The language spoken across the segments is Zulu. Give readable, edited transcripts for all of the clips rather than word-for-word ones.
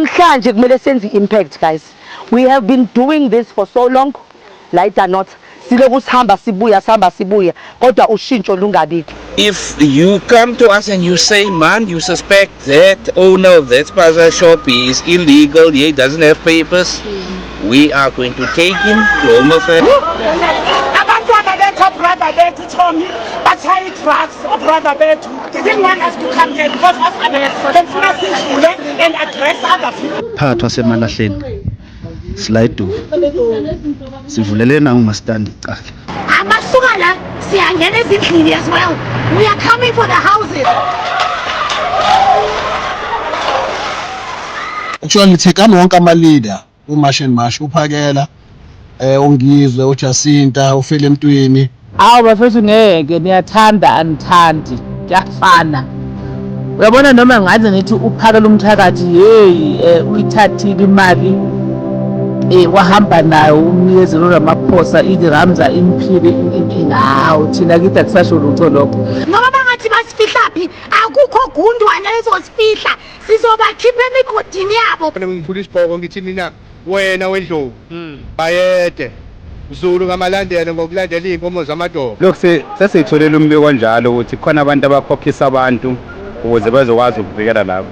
namhlanje kumele senze impact, guys. We have been doing this for so long, like or not. If you come to us and you say, man, you suspect that owner of that spaza shop is illegal, he doesn't have papers, we are going to take him to Home Affairs. They didn't want us to come here because of arrest and address other people. Part was Malahleni. Slide to Sivulelena umastandi cala. Amasuka la siyangena ezindlini as well. We are coming for the houses. Actually ngithekana wonke ama leader uMash and Mash uphakela ongizwe uJacinta ufele emntwini. Awu bafethu ngeke niyathanda anithandi kuyafana. Uyabona noma ngaze ngithi uphakela umthakathi hey uyithathile imali wahamba nayo umnikezelo ramaphosa iziramza imphile inkinga hawo thina kithi akusasho lutho lokho noma bangathi basifihla phi akukho gundwane ezosifihla sizobakhipha emigodini yabo ngithula isibhoko ngithi mina wena wendlovu bayede Zulu ngamalandela ngokulandela inkomo zamadoda lokho sesitholela umbiko kanjalo ukuthi khona abantu abakhokhisa abantu ukuze bazokwazi ukuvikela labo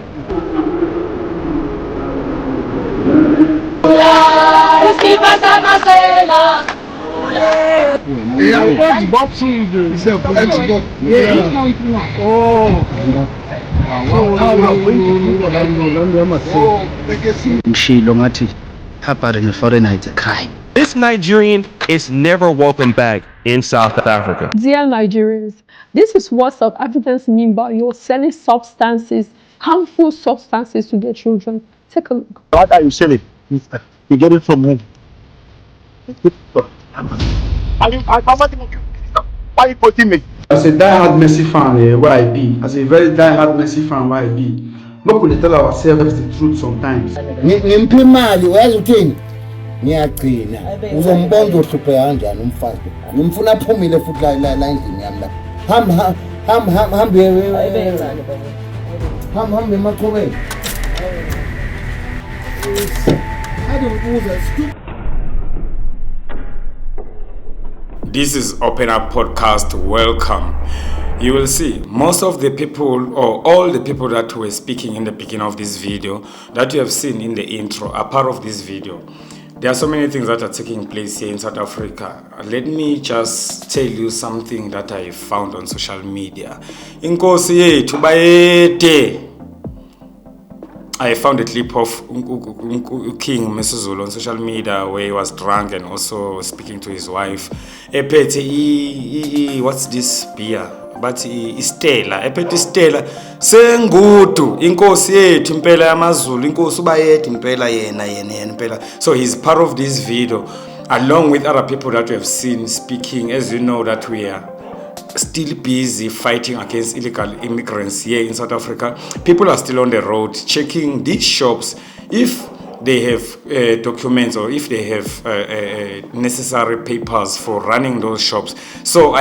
Mshilo ngathi hapare ngeforeigner it's a crime. This Nigerian is never welcome back in South Africa. Dear Nigerians, this is what South Africans mean by you're selling substances, harmful substances to their children. Take a look. What are you selling? You get it from whom? Why you putting me? As a die-hard Messi fan, where I be, as a very die-hard Messi fan, where I be, not going to tell ourselves the truth sometimes. Nimpimali uyazuthini? Ngiyaqina. Uzombonza uhluphe kanjani umfazi. Ngimfuna aphumile futhi la endlini yami la. Hambe emaqhubeni. This is Open Up Podcast. Welcome. You will see most of the people or all the people that were speaking in the beginning of this video that you have seen in the intro are part of this video. There are so many things that are taking place here in South Africa. Let me just tell you something that I found on social media. Inkosi yethu bayede. I found a clip of King Mesuzulu on social media where he was drunk and also speaking to his wife. Ephethe what's this beer? But Stella. Ephethe Stella. Sengudu inkosi yethu impela yamaZulu inkosi ubayede impela yena impela. So he's part of this video along with other people that we have seen speaking. As you know that we are still busy fighting against illegal immigrants here in South Africa. People are still on the road checking these shops if they have documents or if they have necessary papers for running those shops. So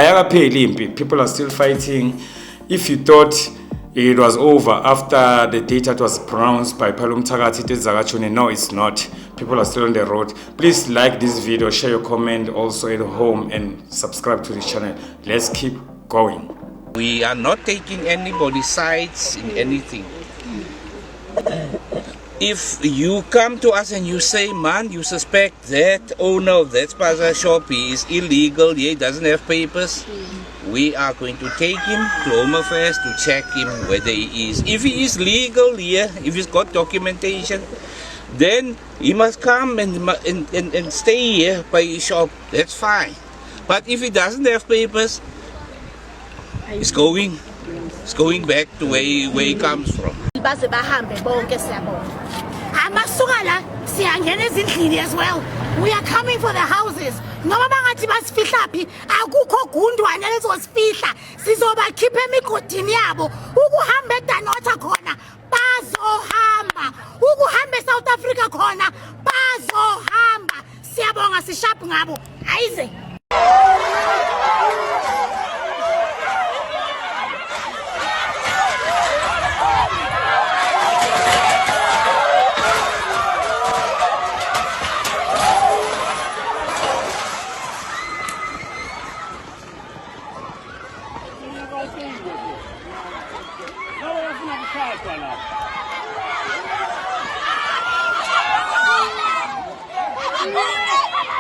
people are still fighting. If you thought it was over after the date that was pronounced by Palum Tagati Zagachune, no, it's not. People are still on the road. Please like this video, share your comment also at home, and subscribe to this channel. Let's keep going. We are not taking anybody's sides in anything. If you come to us and you say, man, you suspect that owner of that spaza shop is illegal, he doesn't have papers, we are going to take him to Home Affairs to check him whether he is. If he is legal here, if he's got documentation, then he must come and stay here by his shop. That's fine. But if he doesn't have papers, it's going back to where he comes from. As well. We are coming for the houses. Noma bangathi basifihla phi akukho gundwane ezosifihla sizobakhipha emigodini yabo ukuhamba eDanotha khona bazohamba ukuhamba eSouth Africa khona bazohamba siyabonga sishaphi ngabo ayize.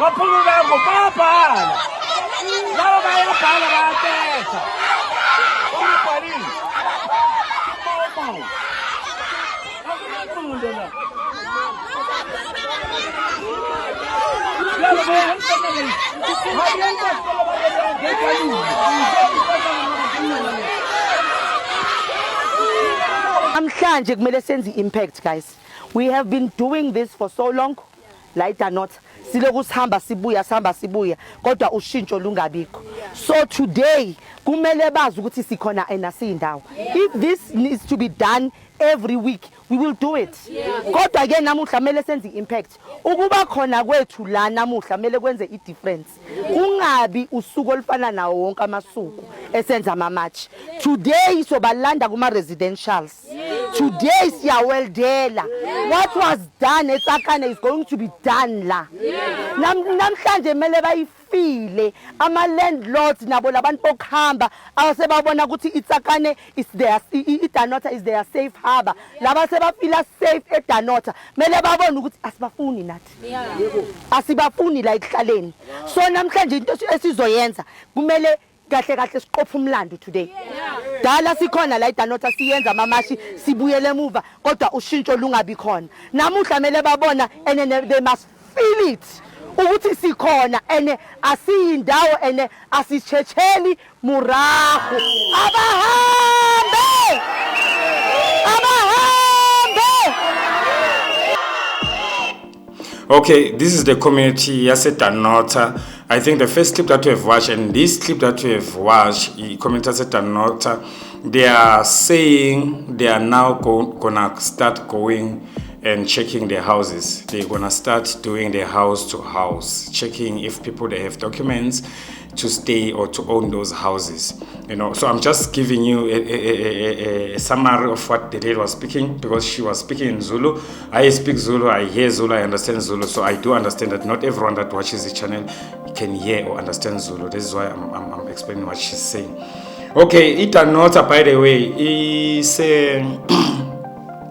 baphumula ngobabhala laba bayabhala bayathetha ubhalile akunakundo la Namhlanje kumele senze impact, guys. We have been doing this for so long, like or not. Siloku sihamba sibuya kodwa ushintsho lungabikho. So today kumele bazi ukuthi sikhona enasiyindawo. If this needs to be done every week, we will do it. Kodwa ke namuhla mele senze impact. Ukuba khona kwethu la namuhla mele kwenze I difference. Kungabi usuku olufana nawo wonke amasuku esenza ama match. Today sobalanda kuma residentials. Today siyaweldela. What was done eTsakane is going to be done la. Namhlanje mele bayifile ama landlords nabo labantu bokuhamba abasebabona ukuthi iTsakane is their iDanota is their safe harbor. Laba sebafila safe eDanota mele babone ukuthi asibafuni nathi. Asibafuni la ekuhlaleni. So namhlanje into esizoyenza kumele kahle siqopha umlando today. Dala sikhona la iDanota siyenza mamashi sibuyele emuva kodwa ushintsho lungabi khona. Namuhla mele babona and they must feel it. Ukuthi sikhona ene asiyindawo ene asichecheli murahu. Abahambe! Okay, this is the community yaseDanota. I think the first clip that we have watched and this clip that we have watched, the community yaseDanota, they are saying they are now gonna start going and checking their houses. They're gonna start doing their house to house, checking if people they have documents to stay or to own those houses. You know, so I'm just giving you a summary of what the lady was speaking, because she was speaking in Zulu. I speak Zulu, I hear Zulu, I understand Zulu, so I do understand that not everyone that watches the channel can hear or understand Zulu. This is why I'm explaining what she's saying. Okay, iDanota, by the way, is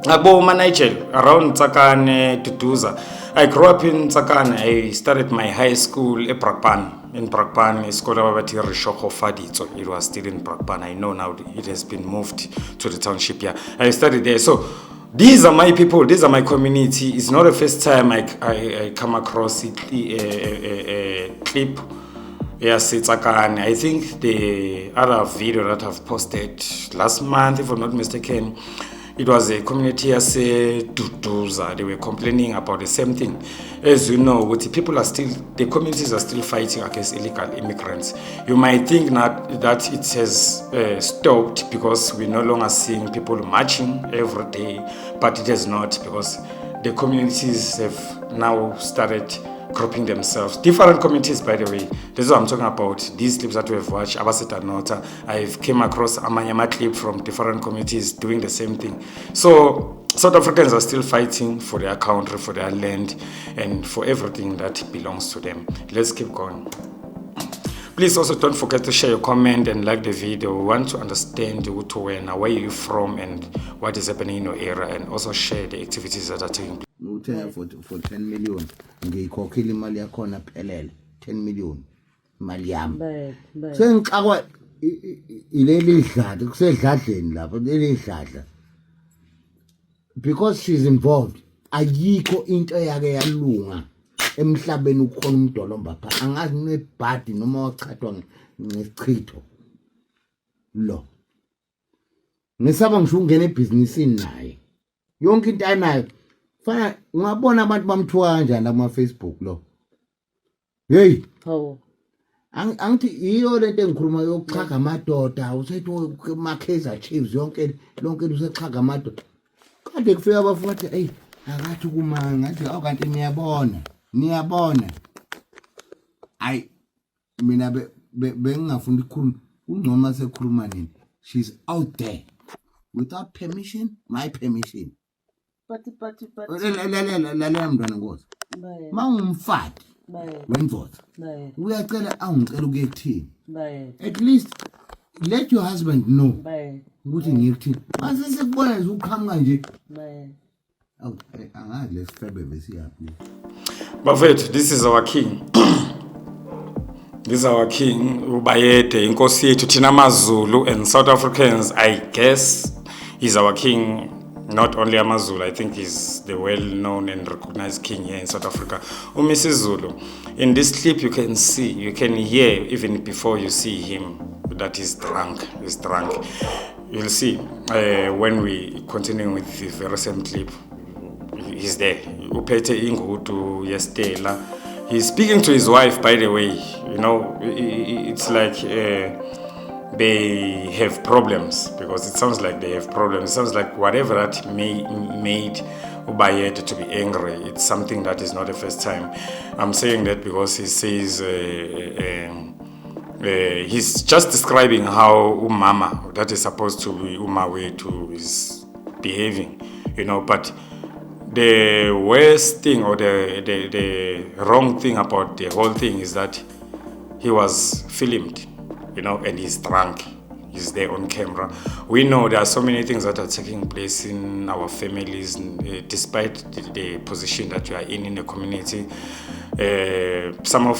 Abo Managel around Tsakane, Tutuza. I grew up in Tsakane. I started my high school in Brakpan. In Brakpan, school Rishoko Fadi, so it was still in Brakpan. I know now it has been moved to the township here. I studied there. So these are my people, these are my community. It's not the first time I come across a clip. Yes, it's Tsakane. I think the other video that I've posted last month, if I'm not mistaken, it was a community as a Duduza. They were complaining about the same thing. As you know, the communities are still fighting against illegal immigrants. You might think that it has stopped because we're no longer seeing people marching every day, but it has not, because the communities have now started grouping themselves. Different communities, by the way. This is what I'm talking about. These clips that we have watched, abaseDanota, I've came across Amanyama clip from different communities doing the same thing. So South Africans are still fighting for their country, for their land, and for everything that belongs to them. Let's keep going. Please also don't forget to share your comment and like the video. We want to understand where you're from and what is happening in your area, and also share the activities that are taking place. For 10 million ngiyikhokhile imali yakhona phelele 10 million imali yami sengixakwa ileli dladla kusedladleni lapha leli dladla because she's involved. Ayikho into yake yalunga emhlabeni ukhona umdolomba pha, angazi nebhadi noma wachithwa ngesichitho lo. Ngisaba ngisho ungena ebusinessini naye yonke into anayo. Fana ngabona abantu bamthuka kanjani ama Facebook lo. Hey, angithi iyo lento engikhuluma yokuchaga amadoda, usethi uMakaizer Chiefs yonke lonke usechaga amadoda. Kade kufika abafuna ukuthi hey akathi kumanga ngathi awukanti niyabona. Ay mina bengingafuni ukukhuluma ungcoma sekhuluma nini. She's out there without permission, my permission. But lalela mntwana ngoza mawumfati wendvodza uyacela angicela ukuye kuthini, at least let your husband know ukuthi ngikuthini mase sekubona nje uqhamuka nje angazi lesifebe besiyaphi. Bafethu, this is our king. This is our king, Ubayede, inkosi yethu thina maZulu, and South Africans, I guess he's our king. Not only Amazulu, I think he's the well-known and recognized king here in South Africa. Umisi Zulu. In this clip, you can see, you can hear even before you see him that he's drunk. He's drunk. You'll see when we continue with the very same clip. He's there. Upete Ingutu Yestela. He's speaking to his wife, by the way. You know, it's like they have problems, because it sounds like they have problems. It sounds like whatever that made Ubayede to be angry, it's something that is not the first time. I'm saying that because he says he's just describing how Umama, that is supposed to be Umawethu, is behaving, you know. But the worst thing, or the wrong thing about the whole thing, is that he was filmed, you know, and he's drunk. He's there on camera. We know there are so many things that are taking place in our families, despite the position that we are in the community. Some of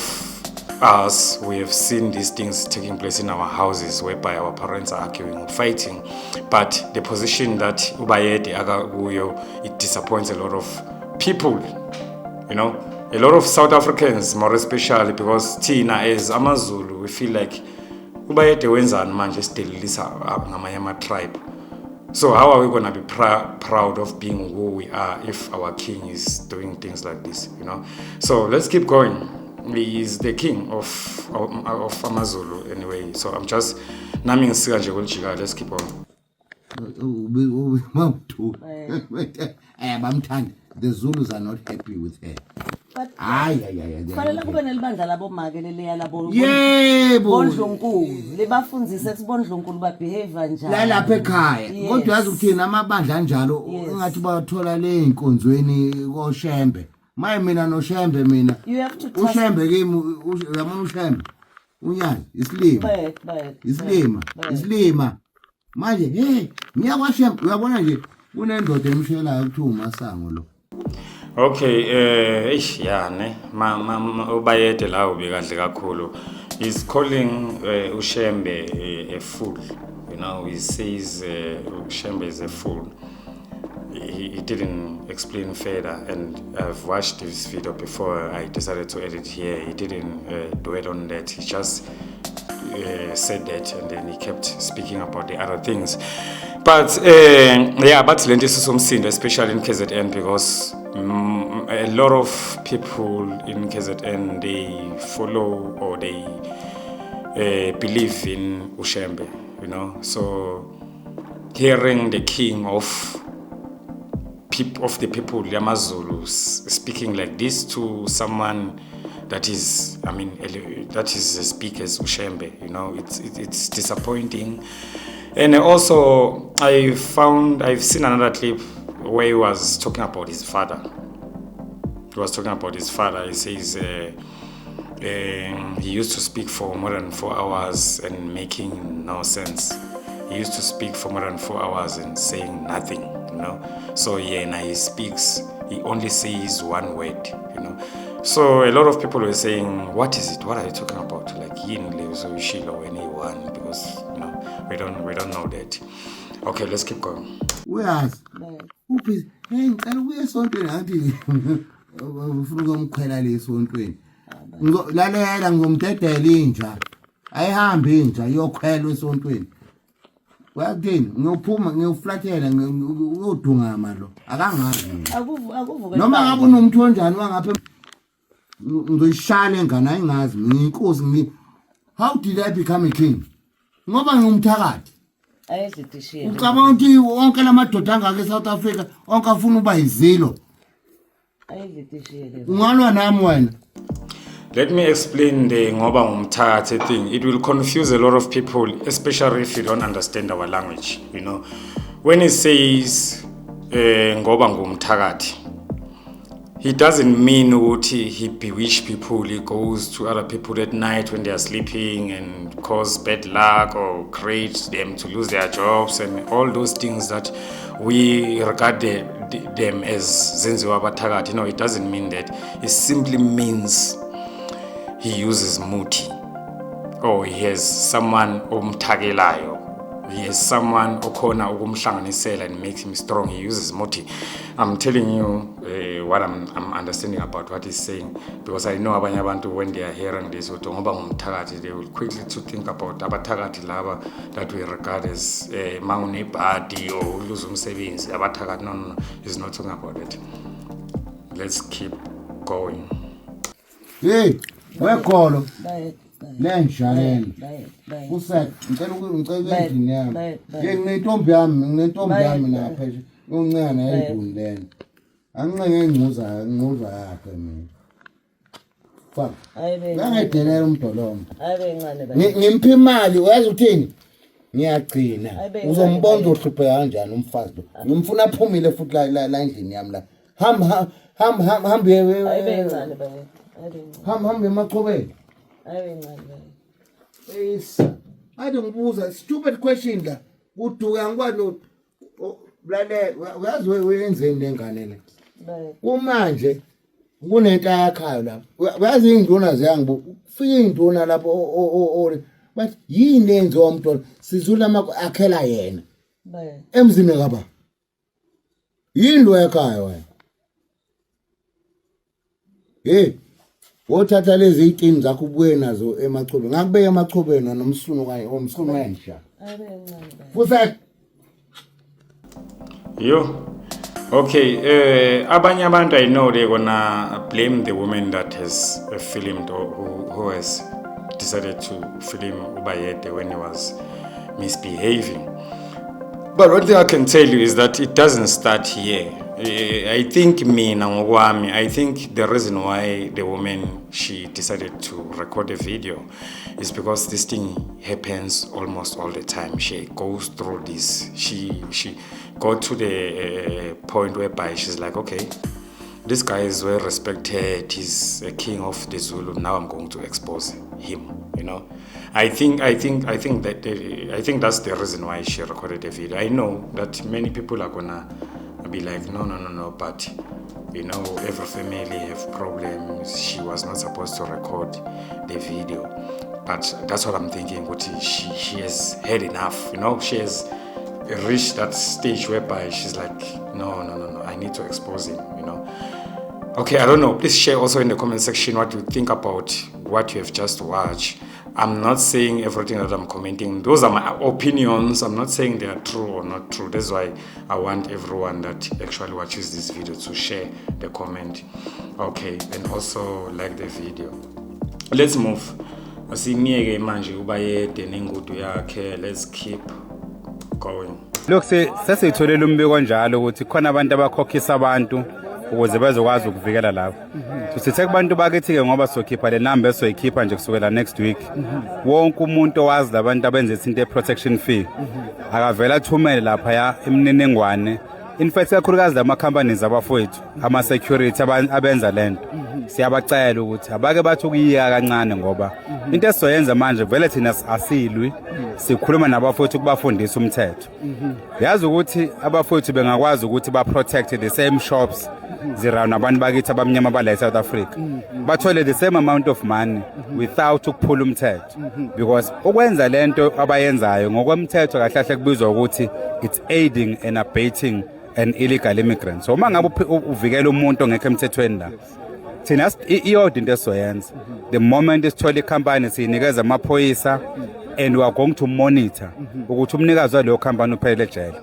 us, we have seen these things taking place in our houses, whereby our parents are arguing or fighting. But the position that Ubayede Agaguyo, it disappoints a lot of people, you know, a lot of South Africans, more especially, because Tina as Amazulu, we feel like Ubayede wenzani manje sidelisa ngamayama tribe. So how are we going to be proud of being who we are if our king is doing things like this, you know? So let's keep going. He is the king of Amazulu anyway. So I'm just naming Sikaje Wilchiga. Let's keep on. The Zulus are not happy with her. But Fanele kube nelibandla labo make leleya labo. Yebo. Bondlunkulu lebafundzise sibondlunkulu ba behave njani. La lapha ekhaya. Kodwa yazi ukuthina amabandla anjalo engathi bathola le inkonzweni koShembe. Maye mina noShembe mina. You have to uShembe kimi uyabona uShembe. Unyani isilima. Isilima. Isilima. Manje hey ngiyakwashembe uyabona nje unendoda emshelayo ukuthi uMasango lo. Okay, yeah, ne, Ubayede la ubekahle kakhulu. He's calling Ushembe a fool. You know, he says Ushembe is a fool. He didn't explain further, and I've watched this video before I decided to edit here. He didn't dwell on that. He just said that, and then he kept speaking about the other things. But yeah, but lento isomsindo, especially in KZN, because a lot of people in KZN, they follow or they believe in Ushembe, you know. So hearing the king of the people, Yamazulu, speaking like this to someone that is, I mean, that is as big as Ushembe, you know, it's disappointing. And also, I've seen another clip where he was talking about his father. He was talking about his father. He says he used to speak for more than 4 hours and making no sense. He used to speak for more than 4 hours and saying nothing, you know. So yeah, now he speaks, he only says one word, you know. So a lot of people were saying, what is it? What are you talking about? Like yin lives or shilo anyone, because you know we don't know that. Okay, let's keep going. Whereas hey, ngicela uye esontweni ngathi ufuna ukumkhwela lesontweni. Lalela ngomdedela inja. Ayihambi inja iyokhwela esontweni. Wakuthini ngiyophuma ngiyoflathela ngiyodungama lo. Akangazi. Akuvuke. Noma ngabe unomuntu onjani wangapha ngizoyishaya engane ayingazi ngiyinkosi how did I become a king? Ngoba ngumthakathi. Ayedidishile. Ucabanga ukuthi wonke lamadoda angaka eSouth Africa onke afuna uba yizilo. Ayedidishile. Ungalwa nami wena. Let me explain the ngoba ngumthakathi thing. It will confuse a lot of people, especially if you don't understand our language, you know. When he says ngoba ngumthakathi, he doesn't mean ukuthi he bewitch people, he goes to other people at night when they are sleeping and cause bad luck or create them to lose their jobs and all those things that we regard them as zenziwa abathakathi. No, it doesn't mean that. It simply means he uses muti, or he has someone omthakelayo. He has someone okhona ukumhlanganisela and makes him strong. He uses muti. I'm telling you what I'm understanding about what he's saying, because I know abanye abantu when they are hearing this, they will quickly to think about abathakathi laba that we regard as mangune party or lose umsebenzi. Abathakathi, no, he's not talking about it. Let's keep going. Hey, where call? Lenjaleni usek ngicela ngicela endini yami nginentombi yami lapha uncane enduni lena anqenge ingcuza yakhe mina fa bangedelela umdolomo ngimpa imali uyazi uthini ngiyagcina uzombonza uhluphe kanjani umfazi lo ngimfuna aphumile futhi la endlini yami la hamba emachobeni. I don't use a stupid question la. Uduka ngikwazi lalela uyazi wenzeni lenganele. Umanje kunento yakhayo lapho. Uyazi induna ziyangibu ufike induna lapho but yini enzo umntwana sizula akhela yena. Emzini kaba. Yini yakhayo wena. Wothatha lezi iqini zakho ubuye nazo emachobeni ngakubeka emachobeni nomsunu kanye omsunu wensha futhi yo okay abanye abantu I know they're gonna blame the woman that has filmed or who has decided to film Ubayede when he was misbehaving, but one thing I can tell you is that it doesn't start here. I think I think the reason why the woman she decided to record a video is because this thing happens almost all the time. She goes through this. She got to the point whereby she's like, okay, this guy is well respected. He's a king of the Zulu. Now I'm going to expose him. You know, I think that's the reason why she recorded the video. I know that many people are gonna be like, no, but you know, every family have problems. She was not supposed to record the video, but that's what I'm thinking. But she has had enough, you know. She has reached that stage whereby she's like, no, I need to expose him, you know. Okay, I don't know. Please share also in the comment section what you think about what you have just watched. I'm not saying everything that I'm commenting. Those are my opinions. I'm not saying they are true or not true. That's why I want everyone that actually watches this video to share the comment. Okay, and also like the video. Let's move. Let's keep going. Look, sesitholela umbiko njalo ukuthi khona abantu abakhokhisa abantu ukuze bezokwazi ukuvikela lapho. Sithe kubantu bakithi ke ngoba sokhipha le number esoyikhipha nje kusukela next week. Wonke umuntu owazi labantu abenza into protection fee akavela athumele lapha ya imininingwane. In fact kakhulukazi lama companies abafowethu ama security abenza lento. Siyabacela ukuthi abake bathi ukuyika kancane ngoba into esizoyenza manje vele thina asilwi sikhuluma nabafowethu kubafundisa umthetho. Yazi ukuthi abafowethu bengakwazi ukuthi ba protect the same shops zirana abantu bakithi abamnyama bala South Africa bathole the same amount of money without ukuphula umthetho, because ukwenza lento abayenzayo ngokwemthetho kahle kahle kubizwa ukuthi it's aiding and abetting an illegal immigrant. So mangabe uvikela umuntu ongekho emthethweni la thina iyodwa into esoyenza the moment isithola icompany sinikeza amaphoyisa and we are going to monitor ukuthi umnikazi waleyo company uphele ejele.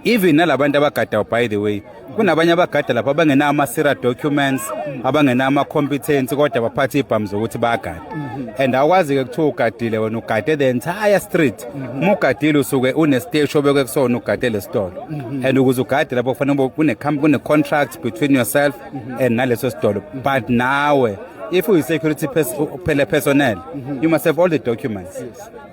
Even nalabantu abagada, by the way, kunabanye abagada lapha abangena ama-SIRA documents, abangena ama-competency kodwa baphatha ibhamu zokuthi bayagada. And awukwazi-ke kuthiwa ugadile wena ugade the entire street. Uma ugadile usuke une-stage obekwe kusona ugade le sitolo. And ukuze ugade lapho kufanele kune-contract between yourself and naleso sitolo. But nawe if you security personnel, you must have all the documents.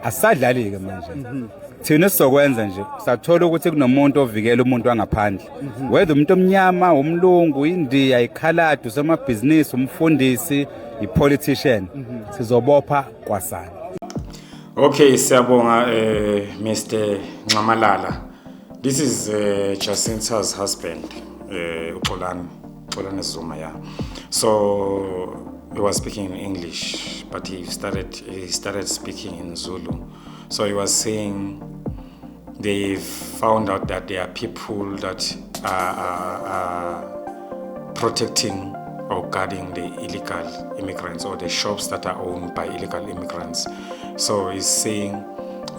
Asadlali-ke manje. Thina sizokwenza nje sathola ukuthi kunomuntu ovikela umuntu wangaphandle, whether umuntu omnyama, umlungu, indiya, ikhaladi, usomabhizinisi, umfundisi, ipolitician, sizobopha kwasana. Okay, siyabonga Mr. Nxamalala. This is Jacinta's husband, Uxolani Zuma, yeah. So he was speaking in English, but he started speaking in Zulu. So he was saying they found out that there are people that are protecting or guarding the illegal immigrants or the shops that are owned by illegal immigrants. So he's saying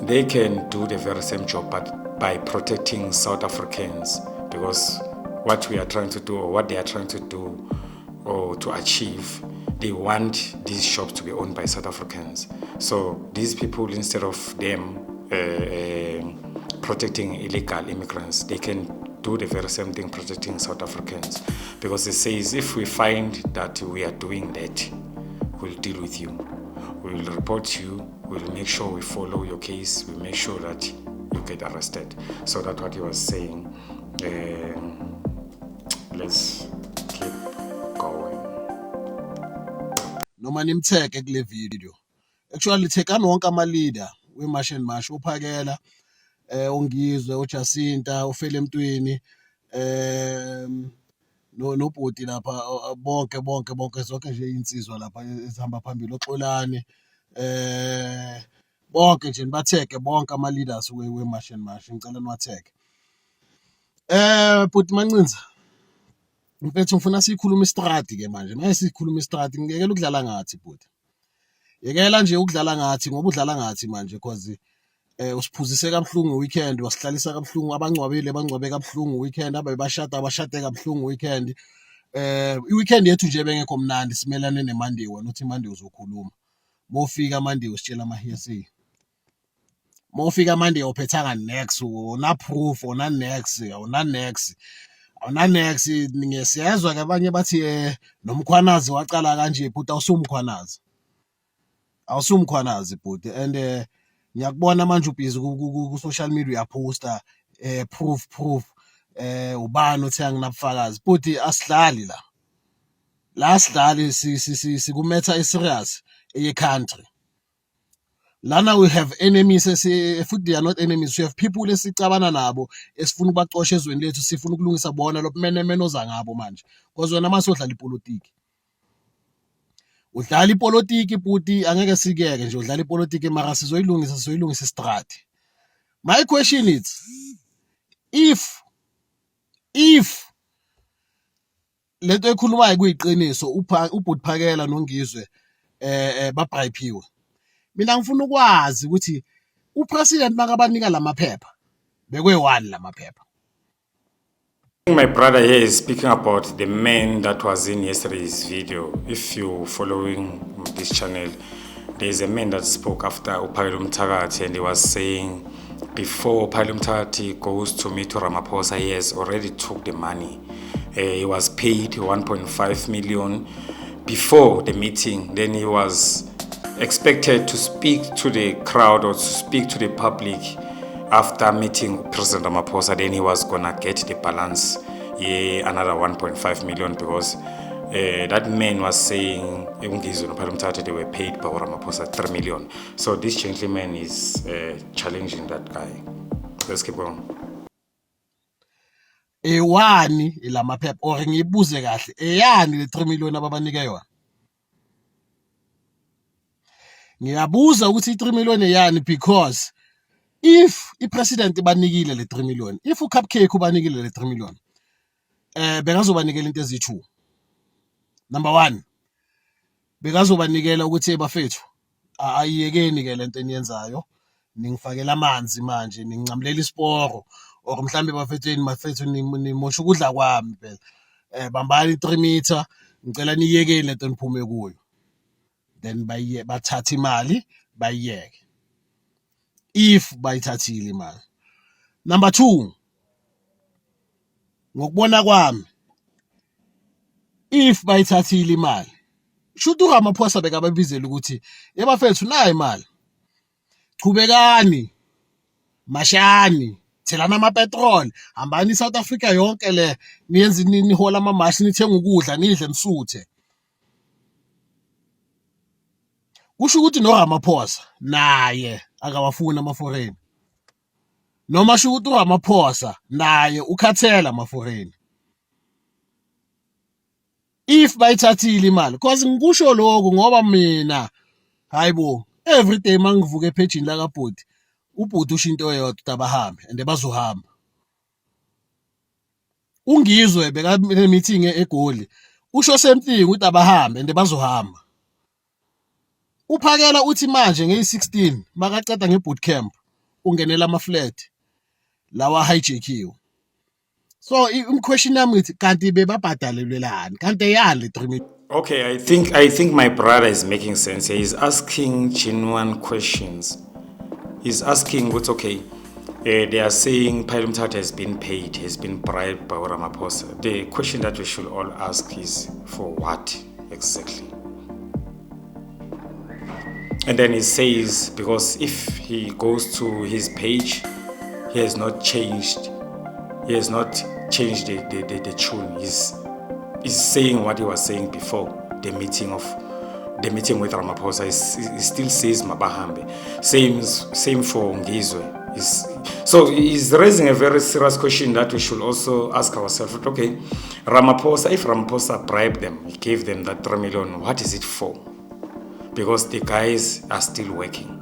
they can do the very same job, but by protecting South Africans, because what we are trying to do or what they are trying to do or to achieve, they want these shops to be owned by South Africans. So these people, instead of them protecting illegal immigrants, they can do the very same thing protecting South Africans, because it says if we find that we are doing that, we'll deal with you, we'll report you, we'll make sure we follow your case, we'll make sure that you get arrested. So that's what he was saying. Let's keep going. Noma nimtheke kule video. Actually thekani wonke ama leader we March and March, uphakela ongizwe uJacinta ufele emntwini nobhoti lapha bonke zonke nje insizwa lapha ezihamba phambili Uxolani bonke nje nibatheke bonke ama leaders we March and March, ngicela niwatheke. Bhuti Mancinza, mfethu ngifuna sikhuluma istrati ke manje. Manje sikhuluma istrati, ngiyekela ukudlala ngathi bhuti. Yekela nje ukudlala ngathi ngoba udlala ngathi manje because usiphuzise kabuhlungu weekend, wasihlalisa kabuhlungu, abangcwabile bangcwabe kabuhlungu weekend, abashade kabuhlungu weekend. I-weekend yethu nje bengekho mnandi, simelane neMonday, wena uthi Monday uzokhuluma. Mofika Monday usitshela ama-hearsay. Mofika Monday uphethanga next, una proof, una next, una next. Awuna next, ngesiyazwa ke abanye bathi nomkhwanazi wacala kanje bhuti, awusumkhwanazi. Awusumkhwanazi bhuti, and ngiyakubona manje ubhizi ku social media uyaposta proof ubani uthi anginabufakazi bhuti, asidlali la sidlali sikumetha serious e country. Lana we have enemies, futhi they are not enemies, we have people esicabana nabo esifuna ukubacosha ezweni lethu, sifuna ukulungisa bona lo bumenemene oza ngabo manje, because wena mase udlala ipolitiki. Udlala ipolitiki bhuti, angeke sikeke nje udlala ipolitiki, mara sizoyilungisa istrati. My question is, if lento ekhulumayo kuyiqiniso, ubhuti Phakela noNgizwe babrayiphiwe, mina ngifuna ukwazi ukuthi upresident makabanika lamaphepha bekwe-1 lamaphepha. My brother here is speaking about the man that was in yesterday's video. If you're following this channel, there's a man that spoke after Uphakela Mthakathi, and he was saying before Uphakela Mthakathi goes to meet Ramaphosa, he has already took the money. He was paid 1.5 million before the meeting. Then he was expected to speak to the crowd or to speak to the public after meeting President Ramaphosa. Then he was gonna get the balance, another 1.5 million, because that man was saying they were paid by Ramaphosa 3 million. So this gentleman is challenging that guy. Let's keep going. Ewani lamaphepha, or ngibuze kahle, eyani le 3 million ababanike yona? Ngiyabuza ukuthi i 3 million eyani, because if i-president banikile le 3 million, if uCupcake ubanikile le 3 million, bengazobanikela into ezi2. Number 1, bekazobanikela ukuthi bafethu ayiyekeni ke lento eniyenzayo, ningifakela amanzi manje, ningincamlela isiporo, or mhlambe bafethu nimosha ukudla kwami phela. Bambani 3 meter, ngicela niyekeni lento niphume kuyo. Then bathatha imali bayiyeke, if bayithathile imali. Number 2, ngokubona kwami, if bayithathile imali, shuthi uRamaphosa bekababizela ukuthi yebafethu nayo imali, chubekani, mashani, thelana amapetrol, hambani South Africa yonke le, niyenze nihola amamashi, nithenga ukudla, nidle nisuthe. Kusho ukuthi noRamaphosa naye akawafuna ama-foreign. noma sho ukuthi uRamaphosa naye ukhathela amafureni if bayithathile imali because ngikusho lokho ngoba mina hayibo every day mangivuka ephejini la kaBhuti uBhuti usho into eyodwa abahambe and bazohamba ungizwe beka meeting eGoli usho same thing ukuthi abahambe and bazohamba uphakela uthi manje nge16 makaceda ngeBoot camp ungenela ama flat lawa hijackiwe so question yami ithi kanti bebabhadalelelani kanti yale 3 million. Okay, I think my brother is making sense here. He's asking genuine questions. He's asking what's okay. They are saying Phahla Mthatha has been paid, has been bribed by Ramaphosa. The question that we should all ask is for what exactly? And then he says, because if he goes to his page, he has not changed. He has not changed the tune. He's saying what he was saying before the meeting with Ramaphosa. He still says Mabahambe. Same for Ngizwe. So he's raising a very serious question that we should also ask ourselves. Okay, Ramaphosa, if Ramaphosa bribed them, he gave them that 3 million, what is it for? Because the guys are still working.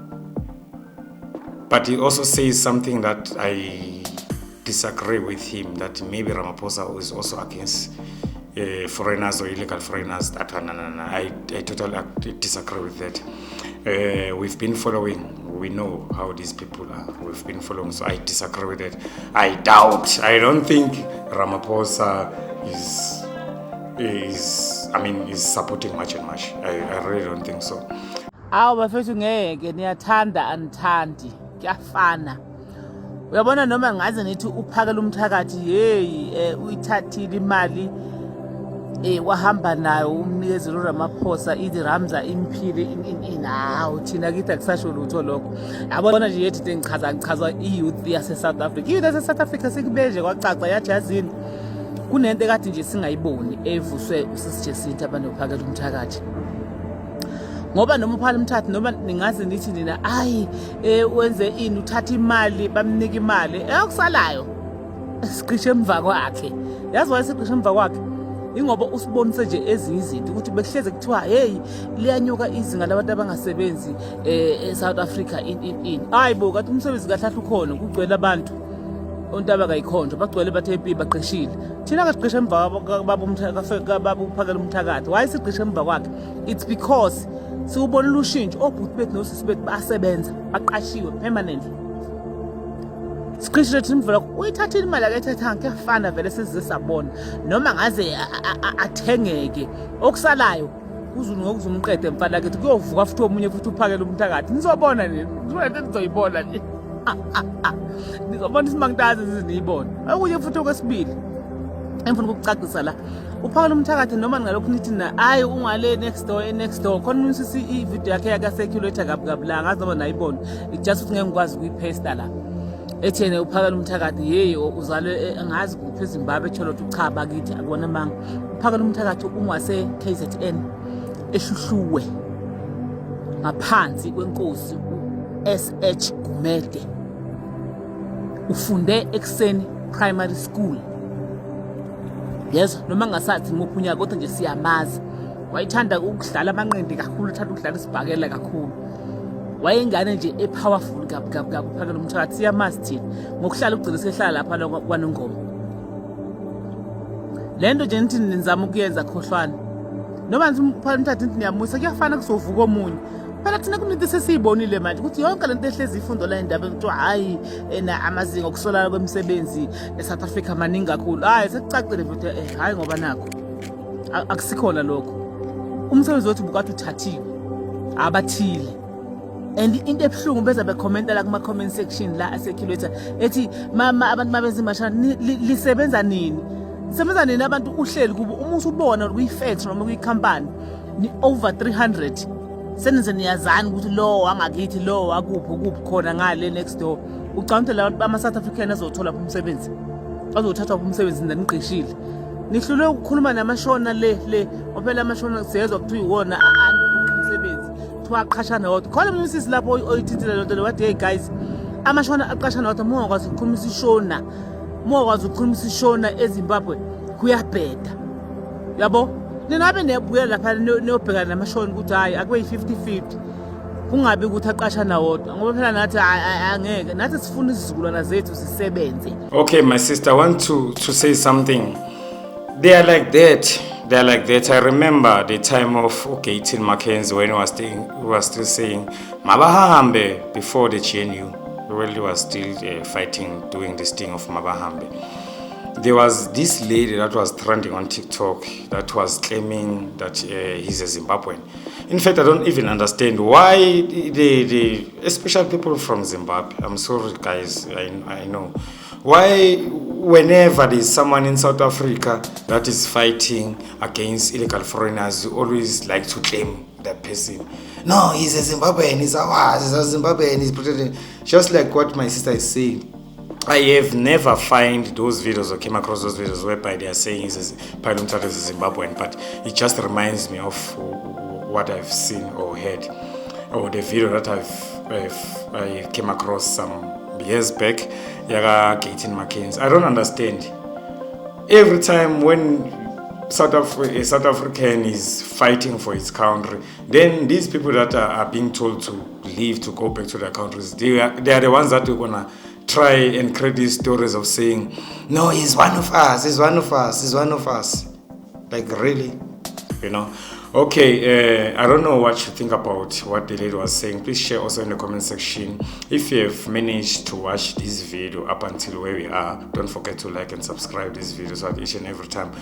But he also says something that I disagree with him, that maybe Ramaphosa is also against foreigners or illegal foreigners. I totally disagree with that. We've been following. We know how these people are. We've been following, so I disagree with it. I don't think Ramaphosa is supporting much and much. I really don't think so. Awu bafethu ngeke niyathanda anithandi kuyafana. Uyabona noma ngaze nithi uphakela umthakathi hey uyithathile imali wahamba nayo umnikezeli uRamaphosa ithi Ramza imphile inawo thina kithi akusasho lutho lokho. Yabona nje yethi ngichaza iyouth yase South Africa. Iyouth yase South Africa sikubeje kwacaca yathi yazini kunento ekade nje singayiboni evuswe usisi Jacinta abanophakela umthakathi. Ngoba noma uPhahla Mthatha noma ningaze nithi nina ayi wenze ini uthatha imali bamnika imali akusalayo siqishe emva kwakhe. Yazi why siqishe emva kwakhe? Ingoba usibonise nje ezinye izinto ukuthi bekuhleze kuthiwa hey liyanyuka izinga labantu abangasebenzi eSouth Africa in hayibo kathi umsebenzi kahlahla ukhona kugcwele abantu ontaba kayikhonto bagcwele bathe impi baqeshile thina kasiqishe emva baba uphakela umthakathi why siqishe emva kwakhe? It's because siubona lushintsho obhuti bethu nosisi bethu basebenza baqashiwe permanently. Siqishe lethi imvela uyithathile imali akayithathanga kuyafana vele size sabona noma ngaze athengeke okusalayo uzulu ngokuzumqede mfana kethi kuyovuka futhi omunye futhi uphakela umthakathi nizobona nini nizoyibona nini nizobona isimangtazi sizinibona okunye futhi okwesibili emfuna ukucacisa la uphakela umthakathi noma ngalokho nithi na ayi ungale next door khona unisisi ivideo yakhe yakaseculator kabla ngazi noma nayibona it just ukuthi ngeke ngikwazi ukuyipaste la ethene uphakela umthakathi hey uzalwe angazi kuphi eZimbabwe etsholotha uchaba kithi akubona manga uphakela umthakathi ungwase KZN eshuhluwe ngaphansi kwenkosi SH Gumede ufunde ekuseni primary school. Yes noma ngasathi ngophunya kodwa nje siyamazi wayithanda ukudlala amanqindi kakhulu uthanda ukudlala isibhakela kakhulu wayengane nje epowerful kabi uphakela umthakathi siyamazi thina ngokuhlala ugcina sehlala lapha kwaNongoma. Lento nje nithi nizama ukuyenza khohlwana noma ngithi uPhahla Mthatha nithi niyamusa kuyafana kuzovuka omunye phela thina kuninto sesiyibonile manje ukuthi yonke lento ehlezi ifundo la indaba ekuthiwa hayi amazinga okusolana kwemisebenzi eSouth Africa maningi kakhulu hayi sekucacile futhi hayi ngoba nakho akusikhona lokho umsebenzi wethu bukade uthathiwe abathile. And into ebuhlungu beza bekhomenta la kuma comment section la aseculator ethi mama abantu mabenza imashana lisebenza nini? Lisebenza nini abantu uhleli kubo uma usubona kuyi-factory noma kuyi-company ni over 300 senize niyazana ukuthi lo angakithi lo akuphi khona ngale next door ucabanga la ama South African azothola umsebenzi bazothathwa umsebenzi naniqeshile nihlule ukukhuluma namashona le ophela amashona siyezwa ukuthi uyiwona umsebenzi waqhashana wodwa khona umsisi lapho oyithintile lonto le wathi hey guys amashona aqashana wathi mongakwazi ukukhulumisa ishona mongakwazi ukukhulumisa ishona eZimbabwe kuyabheda yabo ninabe nebuya lapha niyobhekana namashona ukuthi hayi akube yi-50-50 kungabi ukuthi aqashana wodwa ngoba phela nathi angeke nathi sifuna isizukulwana zethu sisebenze. Okay, my sister, I want to say something. They are like that. They are like that. I remember the time of Gayton Mackenzie when we were still saying Mabahambe before the GNU. We really was still fighting, doing this thing of Mabahambe. There was this lady that was trending on TikTok that was claiming that he's a Zimbabwean. In fact, I don't even understand why especially people from Zimbabwe. I'm sorry, guys. I know. Why, whenever there's someone in South Africa that is fighting against illegal foreigners, you always like to claim that person. No, he's a Zimbabwean, he's a Zimbabwean, he's protected. Just like what my sister is saying. I have never found those videos or came across those videos whereby they are saying Pilot Mthatha is a Zimbabwean, but it just reminds me of what I've seen or heard, or the video that I came across some years back, Yaga Gayton Mackenzie. I don't understand. Every time when a South African is fighting for his country, then these people that are being told to leave, to go back to their countries, they are the ones that are gonna try and create these stories of saying, no, he's one of us, he's one of us, he's one of us. Like, really? You know? Okay, I don't know what you think about what the lady was saying. Please share also in the comment section. If you have managed to watch this video up until where we are, don't forget to like and subscribe this video so that each and every time